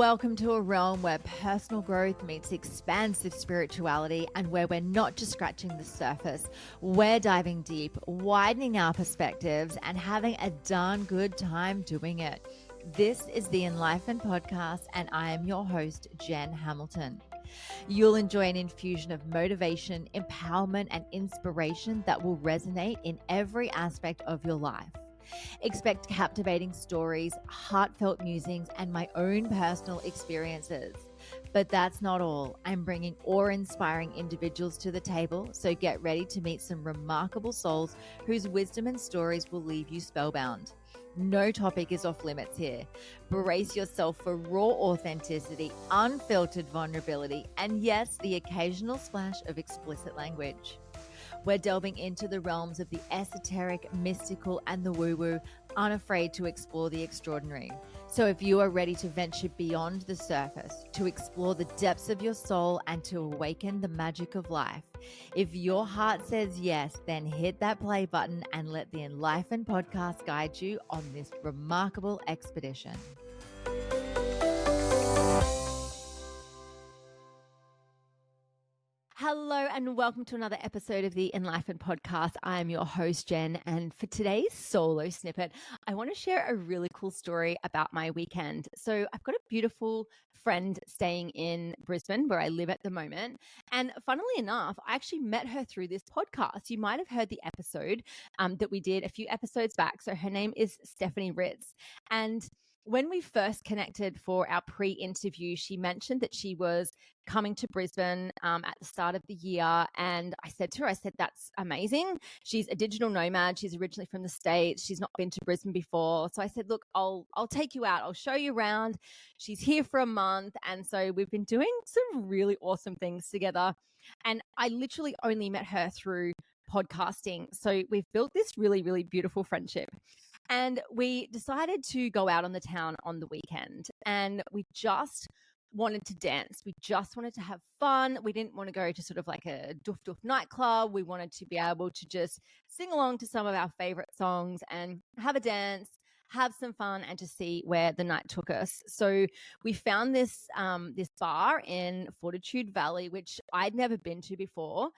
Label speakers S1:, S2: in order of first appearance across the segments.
S1: Welcome to a realm where personal growth meets expansive spirituality and where we're not just scratching the surface. We're diving deep, widening our perspectives, and having a darn good time doing it. This is the Enlightened Podcast, and I am your host, Jen Hamilton. You'll enjoy an infusion of motivation, empowerment, and inspiration that will resonate in every aspect of your life. Expect captivating stories, heartfelt musings, and my own personal experiences. But that's not all. I'm bringing awe-inspiring individuals to the table, so get ready to meet some remarkable souls whose wisdom and stories will leave you spellbound. No topic is off limits here. Brace yourself for raw authenticity, unfiltered vulnerability, and yes, the occasional splash of explicit language. We're delving into the realms of the esoteric, mystical, and the woo-woo, unafraid to explore the extraordinary. So if you are ready to venture beyond the surface, to explore the depths of your soul, and to awaken the magic of life, if your heart says yes, then hit that play button and let the Enlightened Podcast guide you on this remarkable expedition. Hello and welcome to another episode of the Enlightened Podcast. I am your host, Jen, and for today's solo snippet, I want to share a really cool story about my weekend. So I've got a beautiful friend staying in Brisbane where I live at the moment, and funnily enough, I actually met her through this podcast. You might have heard the episode that we did a few episodes back. So her name is Stephanie Ritz, and when we first connected for our pre-interview, she mentioned that she was coming to Brisbane at the start of the year. And I said to her, that's amazing. She's a digital nomad. She's originally from the States. She's not been to Brisbane before. So I said, look, I'll take you out. I'll show you around. She's here for a month. And so we've been doing some really awesome things together. And I literally only met her through podcasting. So we've built this really, really beautiful friendship. And we decided to go out on the town on the weekend, and we just wanted to dance. We just wanted to have fun. We didn't want to go to sort of like a doof nightclub. We wanted to be able to just sing along to some of our favorite songs and have a dance, have some fun, and to see where the night took us. So we found this bar in Fortitude Valley, which I'd never been to before.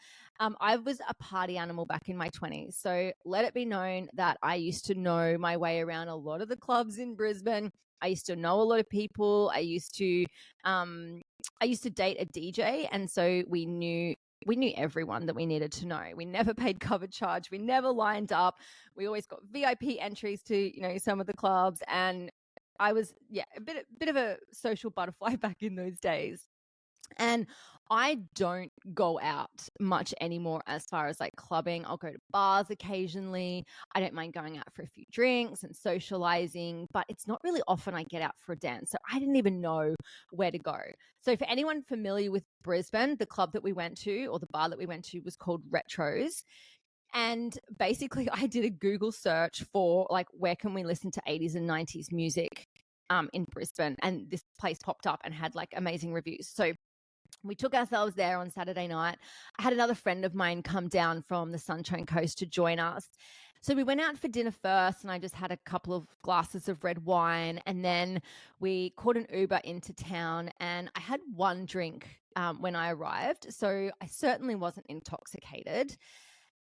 S1: I was a party animal back in my 20s. So let it be known that I used to know my way around a lot of the clubs in Brisbane. I used to know a lot of people. I used to date a DJ, and so we knew everyone that we needed to know. We never paid cover charge. We never lined up. We always got VIP entries to, some of the clubs. And I was, a bit of a social butterfly back in those days. And I don't go out much anymore as far as like clubbing. I'll go to bars occasionally. I don't mind going out for a few drinks and socializing, but it's not really often I get out for a dance. So I didn't even know where to go. So for anyone familiar with Brisbane, the club that we went to, or the bar that we went to, was called Retros. And basically I did a Google search for like, where can we listen to 80s and 90s music in Brisbane? And this place popped up and had like amazing reviews. So we took ourselves there on Saturday night. I had another friend of mine come down from the Sunshine Coast to join us. So we went out for dinner first, and I just had a couple of glasses of red wine. And then we caught an Uber into town, and I had one drink when I arrived. So I certainly wasn't intoxicated.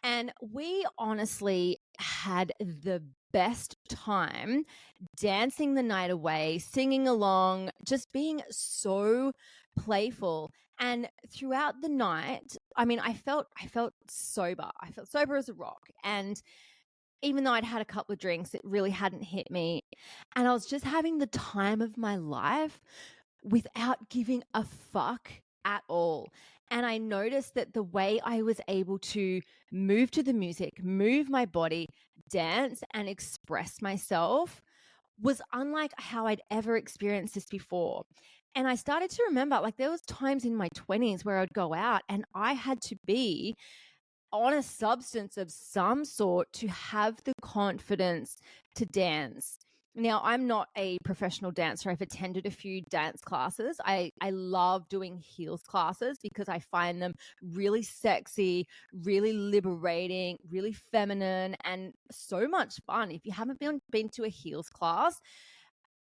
S1: And we honestly had the best time dancing the night away, singing along, just being so playful. And throughout the night, I felt sober. I felt sober as a rock. And even though I'd had a couple of drinks, it really hadn't hit me. And I was just having the time of my life without giving a fuck at all. And I noticed that the way I was able to move to the music, move my body, dance, and express myself was unlike how I'd ever experienced this before. And I started to remember, like, there was times in my 20s where I'd go out and I had to be on a substance of some sort to have the confidence to dance. Now, I'm not a professional dancer. I've attended a few dance classes. I love doing heels classes because I find them really sexy, really liberating, really feminine, and so much fun. If you haven't been to a heels class,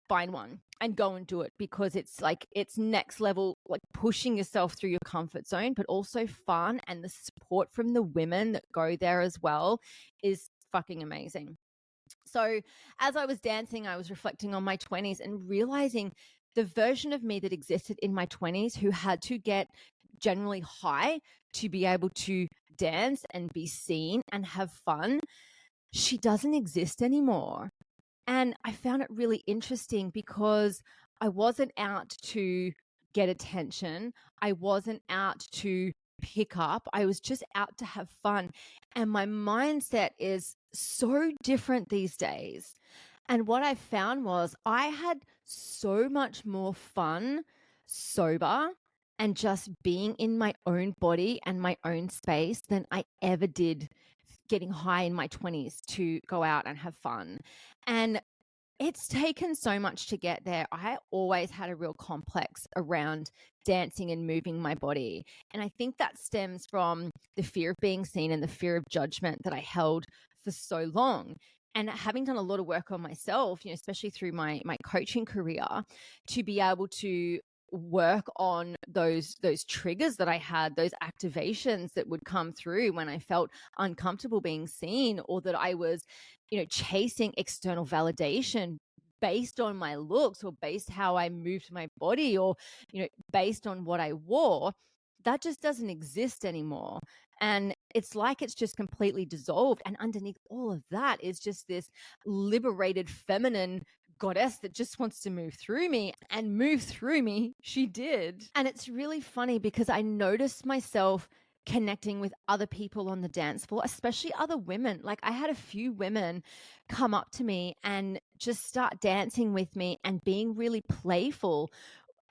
S1: find one and go and do it, because it's like, it's next level, like pushing yourself through your comfort zone, but also fun. And the support from the women that go there as well is fucking amazing. So as I was dancing, I was reflecting on my 20s and realizing the version of me that existed in my 20s, who had to get generally high to be able to dance and be seen and have fun, she doesn't exist anymore. And I found it really interesting, because I wasn't out to get attention. I wasn't out to pick up. I was just out to have fun. And my mindset is so different these days. And what I found was I had so much more fun sober and just being in my own body and my own space than I ever did getting high in my 20s to go out and have fun. And it's taken so much to get there. I always had a real complex around dancing and moving my body. And I think that stems from the fear of being seen and the fear of judgment that I held for so long. And having done a lot of work on myself, especially through my coaching career, to be able to work on those triggers that I had, those activations that would come through when I felt uncomfortable being seen, or that I was, chasing external validation based on my looks, or based how I moved my body, or, based on what I wore. That just doesn't exist anymore. And it's like it's just completely dissolved. And underneath all of that is just this liberated feminine goddess that just wants to move through me, and move through me she did. And it's really funny, because I noticed myself connecting with other people on the dance floor, especially other women. Like, I had a few women come up to me and just start dancing with me and being really playful.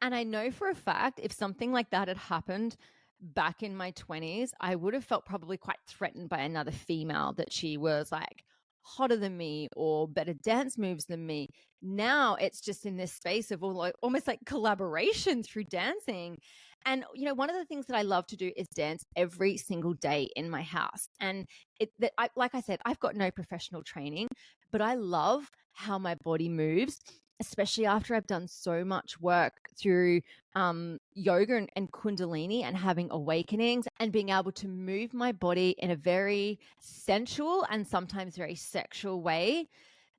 S1: And I know for a fact, if something like that had happened back in my 20s, I would have felt probably quite threatened by another female, that she was like hotter than me or better dance moves than me. Now it's just in this space of almost like collaboration through dancing. And, one of the things that I love to do is dance every single day in my house. And like I said, I've got no professional training, but I love how my body moves, especially after I've done so much work through yoga and kundalini, and having awakenings and being able to move my body in a very sensual and sometimes very sexual way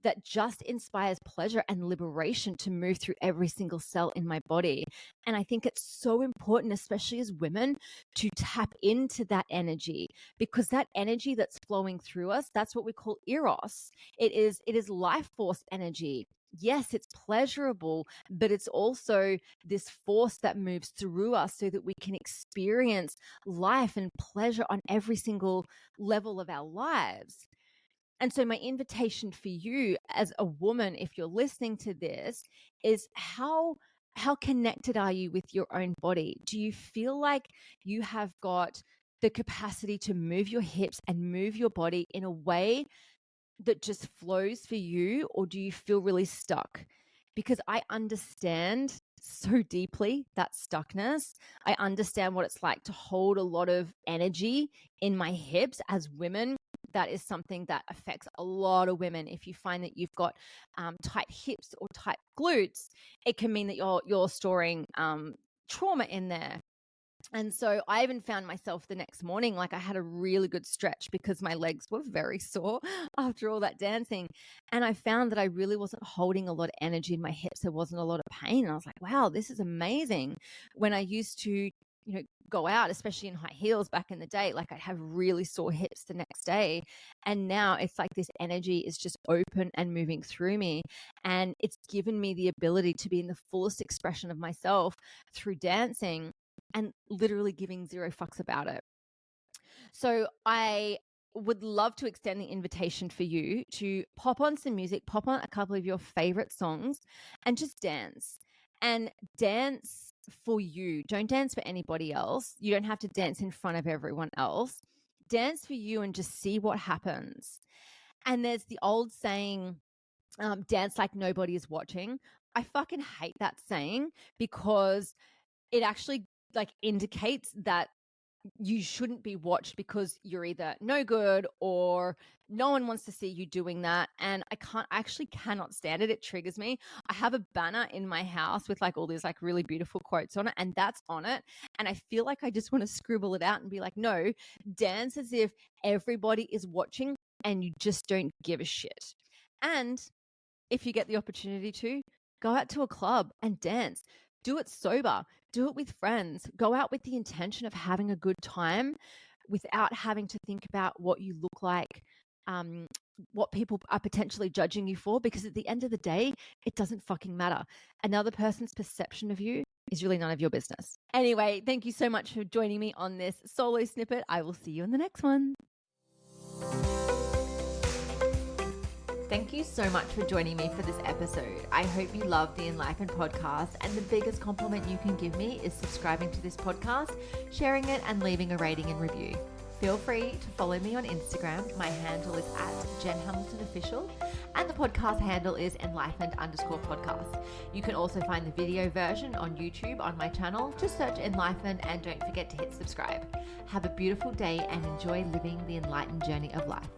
S1: that just inspires pleasure and liberation to move through every single cell in my body. And I think it's so important, especially as women, to tap into that energy, because that energy that's flowing through us, that's what we call eros. It is life force energy. Yes, it's pleasurable, but it's also this force that moves through us so that we can experience life and pleasure on every single level of our lives. And so my invitation for you as a woman, if you're listening to this, is how connected are you with your own body? Do you feel like you have got the capacity to move your hips and move your body in a way that just flows for you, or do you feel really stuck? Because I understand so deeply that stuckness. I understand what it's like to hold a lot of energy in my hips. As women, that is something that affects a lot of women. If you find that you've got tight hips or tight glutes, it can mean that you're storing trauma in there. And so I even found myself the next morning, like I had a really good stretch, because my legs were very sore after all that dancing. And I found that I really wasn't holding a lot of energy in my hips. There wasn't a lot of pain. And I was like, wow, this is amazing. When I used to, go out, especially in high heels back in the day, like I'd have really sore hips the next day. And now it's like this energy is just open and moving through me. And it's given me the ability to be in the fullest expression of myself through dancing, and literally giving zero fucks about it. So I would love to extend the invitation for you to pop on some music, pop on a couple of your favorite songs, and just dance. And dance for you. Don't dance for anybody else. You don't have to dance in front of everyone else. Dance for you and just see what happens. And there's the old saying, dance like nobody is watching. I fucking hate that saying, because it actually like indicates that you shouldn't be watched because you're either no good or no one wants to see you doing that. And I actually cannot stand it. It triggers me. I have a banner in my house with like all these like really beautiful quotes on it, and that's on it. And I feel like I just want to scribble it out and be like, no, dance as if everybody is watching and you just don't give a shit. And if you get the opportunity to, go out to a club and dance. Do it sober. Do it with friends. Go out with the intention of having a good time without having to think about what you look like, what people are potentially judging you for, because at the end of the day, it doesn't fucking matter. Another person's perception of you is really none of your business. Anyway, thank you so much for joining me on this solo snippet. I will see you in the next one. Thank you so much for joining me for this episode. I hope you love the Enlightened podcast, and the biggest compliment you can give me is subscribing to this podcast, sharing it, and leaving a rating and review. Feel free to follow me on Instagram. My handle is @JenHamiltonOfficial, and the podcast handle is enlightened_podcast. You can also find the video version on YouTube on my channel. Just search Enlightened and don't forget to hit subscribe. Have a beautiful day and enjoy living the enlightened journey of life.